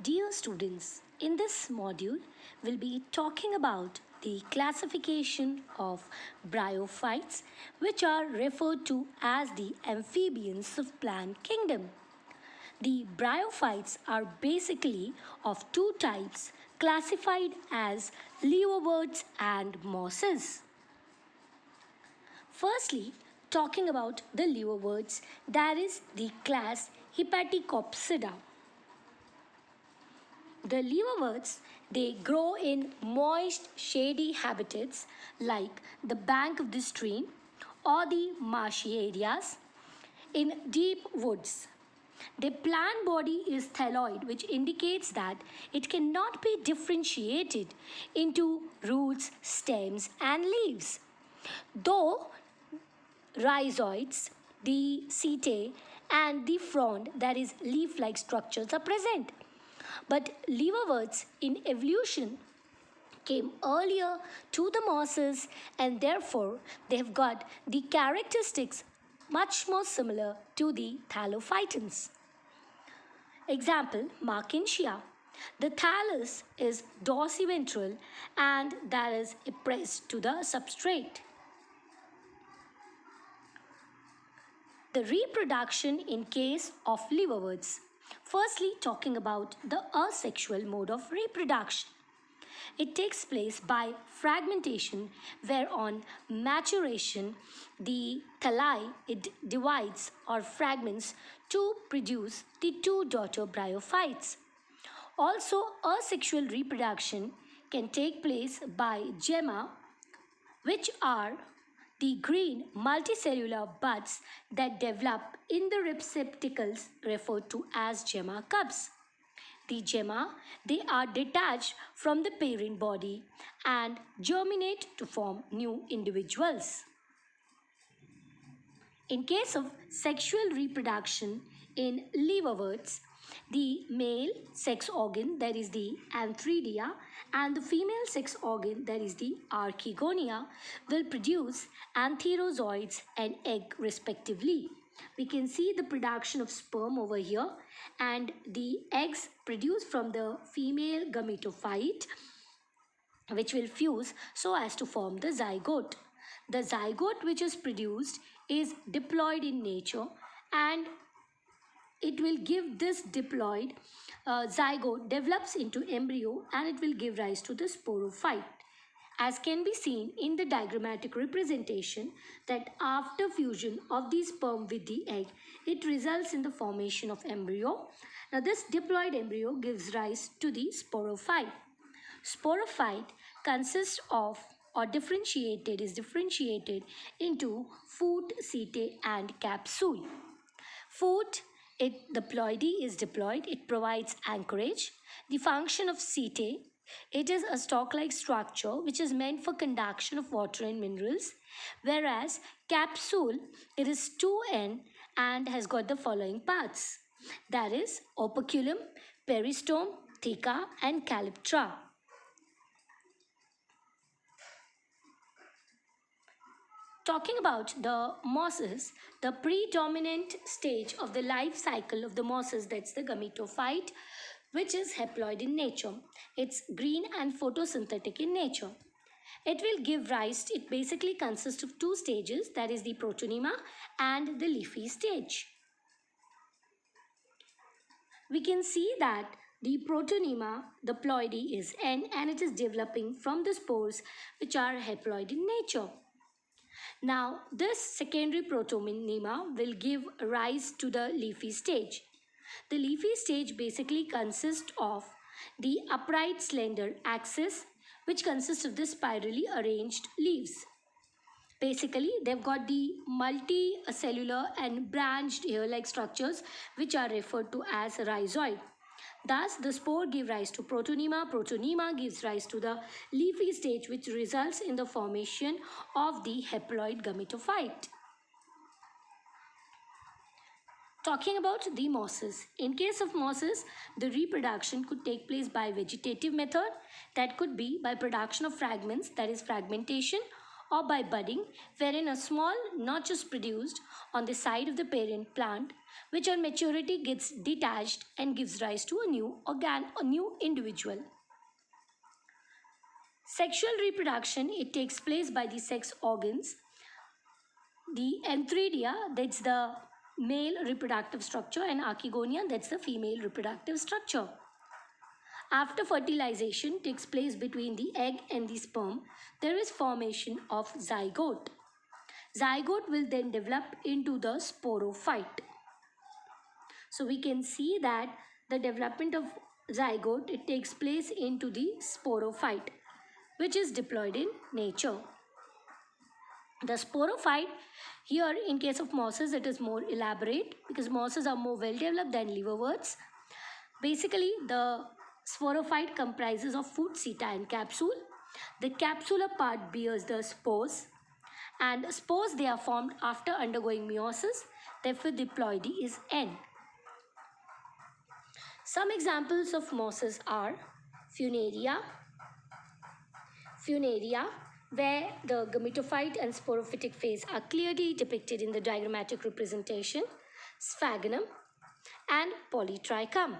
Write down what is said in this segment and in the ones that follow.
Dear students, in this module, we'll be talking about the classification of bryophytes, which are referred to as the amphibians of plant kingdom. The bryophytes are basically of two types classified as liverworts and mosses. Firstly, talking about the liverworts, that is the class Hepaticopsida. The liverworts, they grow in moist, shady habitats like the bank of the stream or the marshy areas in deep woods. Their plant body is thyroid, which indicates that it cannot be differentiated into roots, stems, and leaves. Though rhizoids, the setae, and the frond, that is leaf-like structures, are present. But liverworts in evolution came earlier to the mosses, and therefore they have got the characteristics much more similar to the thallophytans. Example, Marchingia. The thallus is dorsiventral and that is pressed to the substrate. The reproduction in case of liverworts. Firstly, talking about the asexual mode of reproduction. It takes place by fragmentation, where on maturation, the thalli it divides or fragments to produce the two daughter bryophytes. Also, asexual reproduction can take place by gemma, which are the green multicellular buds that develop in the receptacles referred to as gemma cups. The gemma, they are detached from the parent body and germinate to form new individuals. In case of sexual reproduction in liverworts, the male sex organ, that is the antheridia, and the female sex organ, that is the archegonia, will produce antherozoids and egg respectively. We can see the production of sperm over here, and the eggs produced from the female gametophyte, which will fuse so as to form the zygote. The zygote which is produced is diploid in nature, and it will give this diploid zygote develops into embryo, and it will give rise to the sporophyte. As can be seen in the diagrammatic representation, that after fusion of the sperm with the egg, it results in the formation of embryo. Now this diploid embryo gives rise to the sporophyte. Sporophyte consists of or is differentiated into foot, setae, and capsule. Foot, the ploidy is diploid, it provides anchorage. The function of setae, it is a stalk-like structure which is meant for conduction of water and minerals, whereas capsule, it is 2N and has got the following parts, that is operculum, peristome, theca, and calyptra. Talking about the mosses, the predominant stage of the life cycle of the mosses, that's the gametophyte, which is haploid in nature. It's green and photosynthetic in nature. It will give rise, it basically consists of two stages, that is the protonema and the leafy stage. We can see that the protonema, the ploidy, is N, and it is developing from the spores which are haploid in nature. Now, this secondary protonema will give rise to the leafy stage. The leafy stage basically consists of the upright slender axis, which consists of the spirally arranged leaves. Basically, they've got the multicellular and branched hair-like structures, which are referred to as rhizoid. Thus, the spore gives rise to protonema. Protonema gives rise to the leafy stage, which results in the formation of the haploid gametophyte. Talking about the mosses. In case of mosses, the reproduction could take place by vegetative method. That could be by production of fragments, that is fragmentation, or by budding, wherein a small notch is produced on the side of the parent plant, which on maturity gets detached and gives rise to a new individual. Sexual reproduction, it takes place by the sex organs. The antheridia, that's the male reproductive structure, and archegonia, that's the female reproductive structure. After fertilization takes place between the egg and the sperm, there is formation of zygote. Zygote will then develop into the sporophyte. So we can see that the development of zygote, it takes place into the sporophyte, which is diploid in nature. The sporophyte, here in case of mosses it is more elaborate because mosses are more well developed than liverworts. Basically, the sporophyte comprises of food seta and capsule. The capsular part bears the spores, and spores, they are formed after undergoing meiosis. Therefore, diploidy is N. Some examples of mosses are Funaria, where the gametophyte and sporophytic phase are clearly depicted in the diagrammatic representation, Sphagnum, and Polytrichum.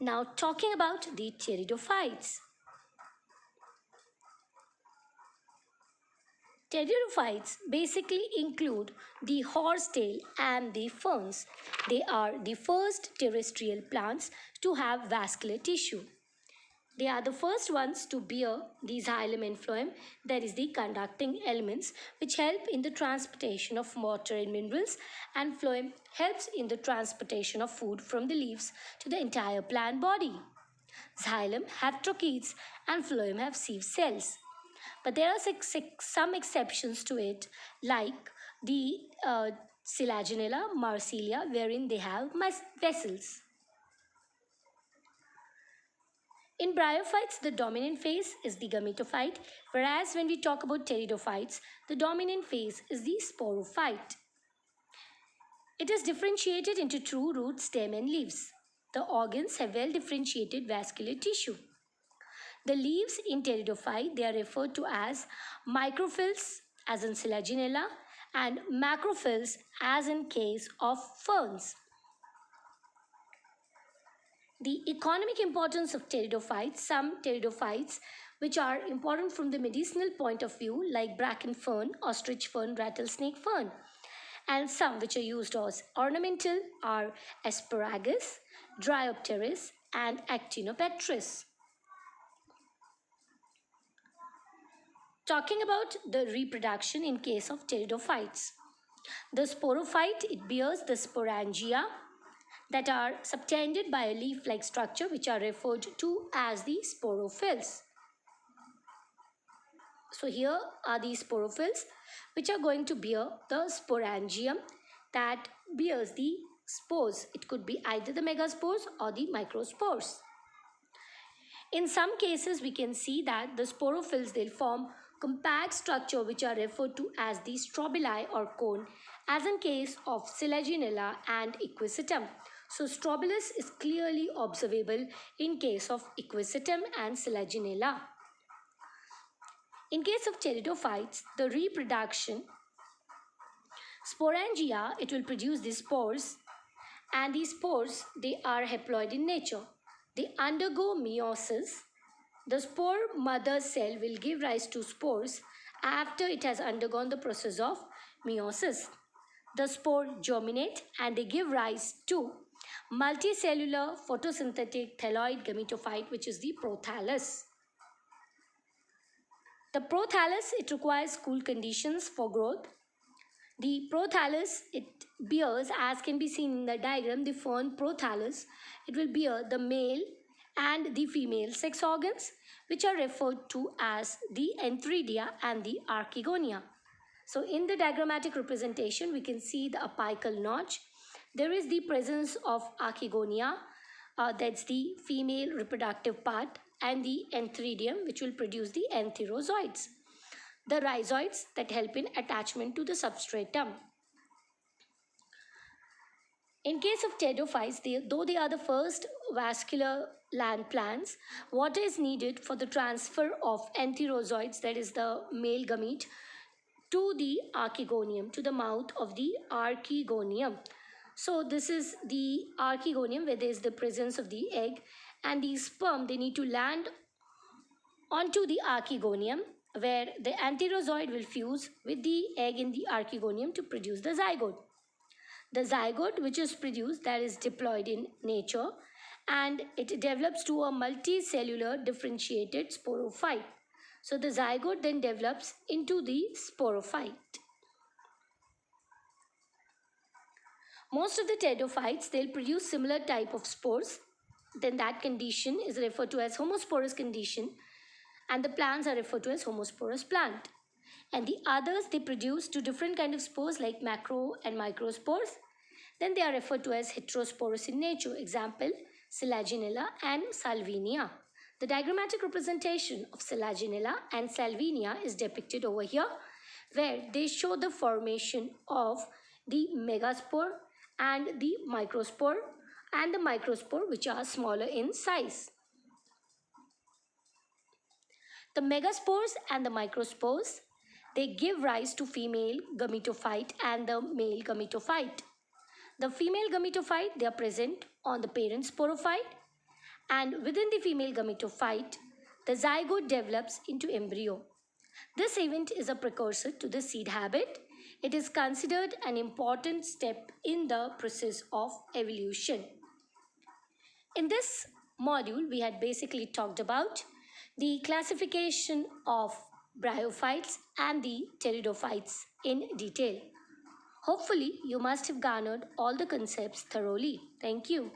Now talking about the pteridophytes. Pteridophytes basically include the horsetail and the ferns. They are the first terrestrial plants to have vascular tissue. They are the first ones to bear the xylem and phloem, that is the conducting elements which help in the transportation of water and minerals, and phloem helps in the transportation of food from the leaves to the entire plant body. Xylem have trochees and phloem have sieve cells. But there are some exceptions to it, like the Selaginella, Marsilia, wherein they have vessels. In bryophytes, the dominant phase is the gametophyte, whereas when we talk about pteridophytes, the dominant phase is the sporophyte. It is differentiated into true root, stem, and leaves. The organs have well differentiated vascular tissue. The leaves in pteridophyte, they are referred to as microphylls, as in Selaginella, and macrophylls, as in case of ferns. The economic importance of pteridophytes, some pteridophytes which are important from the medicinal point of view, like bracken fern, ostrich fern, rattlesnake fern, and some which are used as ornamental are asparagus, Dryopteris, and Actinopetris. Talking about the reproduction in case of pteridophytes. The sporophyte, it bears the sporangia that are subtended by a leaf-like structure which are referred to as the sporophylls. So here are the sporophylls which are going to bear the sporangium that bears the spores. It could be either the megaspores or the microspores. In some cases, we can see that the sporophylls, they'll form compact structure which are referred to as the strobili or cone, as in case of Selaginella and Equisetum. So strobilus is clearly observable in case of Equisetum and Selaginella. In case of pteridophytes, the reproduction, sporangia, it will produce the spores, and these spores, they are haploid in nature. They undergo meiosis. The spore mother cell will give rise to spores after it has undergone the process of meiosis. The spore germinate and they give rise to multicellular photosynthetic thalloid gametophyte, which is the prothallus. The prothallus, it requires cool conditions for growth. The prothallus, it bears, as can be seen in the diagram, the fern prothallus, it will bear the male and the female sex organs, which are referred to as the antheridia and the archegonia. So in the diagrammatic representation, we can see the apical notch. There is the presence of archegonia, that's the female reproductive part, and the antheridium, which will produce the antherozoids, the rhizoids that help in attachment to the substratum. In case of pteridophytes, though they are the first vascular land plants, water is needed for the transfer of enterozoites, that is the male gamete, to the archegonium, to the mouth of the archegonium. So this is the archegonium where there is the presence of the egg, and the sperm, they need to land onto the archegonium where the enterozoid will fuse with the egg in the archegonium to produce the zygote. The zygote which is produced, that is diploid in nature, and it develops to a multicellular differentiated sporophyte. So the zygote then develops into the sporophyte. Most of the pteridophytes, they'll produce similar type of spores. Then that condition is referred to as homosporous condition, and the plants are referred to as homosporous plant. And the others, they produce two different kind of spores like macro and microspores. Then they are referred to as heterosporous in nature. Example, Selaginella and Salvinia. The diagrammatic representation of Selaginella and Salvinia is depicted over here, where they show the formation of the megaspore and the microspore, which are smaller in size. The megaspores and the microspores, they give rise to female gametophyte and the male gametophyte. The female gametophyte, they are present on the parent sporophyte, and within the female gametophyte, the zygote develops into embryo. This event is a precursor to the seed habit. It is considered an important step in the process of evolution. In this module, we had basically talked about the classification of bryophytes and the pteridophytes in detail. Hopefully, you must have garnered all the concepts thoroughly. Thank you.